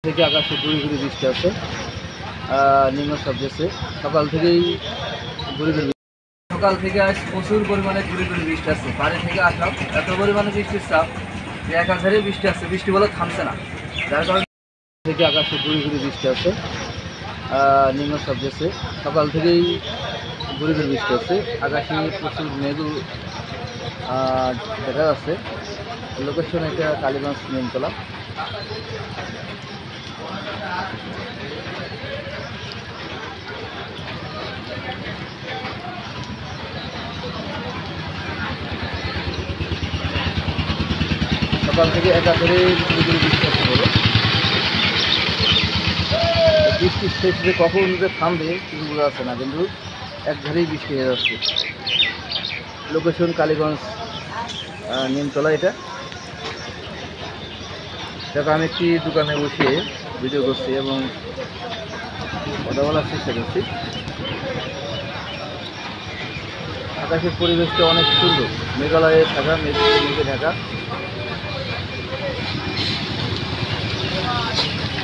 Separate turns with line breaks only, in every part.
থেকে আকাশে গুড়ি গুড়ি বৃষ্টি আছে। নিম্নচাপ গেছে সকাল থেকেই গুড়ি গুড়ি, সকাল থেকে আজ প্রচুর পরিমাণে গুড়ি গুড়ি বৃষ্টি আছে। বাড়ি থেকে আসলাম, এত পরিমাণে বৃষ্টির চাপ যে একাধারে বৃষ্টি আছে, বৃষ্টি বলে থামছে না। যার কারণে থেকে আকাশে গুড়ি গুড়ি বৃষ্টি আছে। নিম্নচাপ গেছে সকাল থেকেই গুড়ি গুড়ি বৃষ্টি আছে। আকাশে প্রচুর মেঘু দেখা যাচ্ছে। লোকেশন এটা কালীগঞ্জ নিমতলা। সকাল থেকে একাধারে গুড়ি গুড়ি বৃষ্টি আছে বলে, বৃষ্টির শেষ যে কখন যে থামবে কিছু বোঝা যাচ্ছে না, কিন্তু একধারেই বৃষ্টি হয়ে যাচ্ছে। লোকেশন কালীগঞ্জ নিমতলা। এটা দেখো, আমি একটি দোকানে বসে ভিডিও করছি এবং কথা বলার চেষ্টা করছি। আকাশের পরিবেশটা অনেক সুন্দর, মেঘালয়ে থাকা, মেঘে ঢাকা,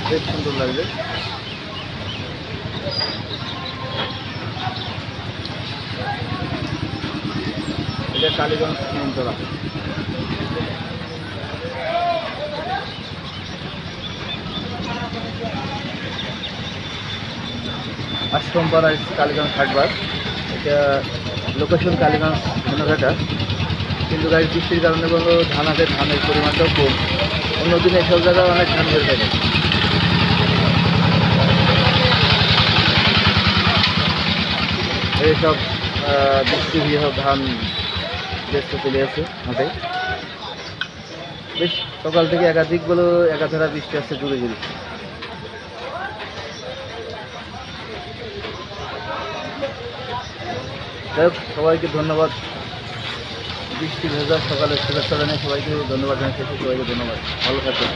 বেশ সুন্দর লাগবে। এটা কালীগঞ্জ নিমতলা। আশ্রমপাড়া কালীগঞ্জ হাটবার। এটা লোকেশন কালীগঞ্জ ধনাঘাটা। কিন্তু গাড়ি বৃষ্টির কারণে বলো ধানের পরিমাণটাও কম। অন্যদিন এসব জায়গায় অনেক ধান হয়ে থাকে। এইসব বৃষ্টি হয়ে ধান বেচতে চলে আছে হাটে। বেশ সকাল থেকে একাধারা বৃষ্টি আসছে জুড়ে জুড়ে। যাই হোক, সবাইকে ধন্যবাদ। বৃষ্টি ভেজা সকালের শুভেচ্ছা জানিয়ে সবাইকে ধন্যবাদ জানাচ্ছি। সবাইকে ধন্যবাদ, ভালো থাকবেন।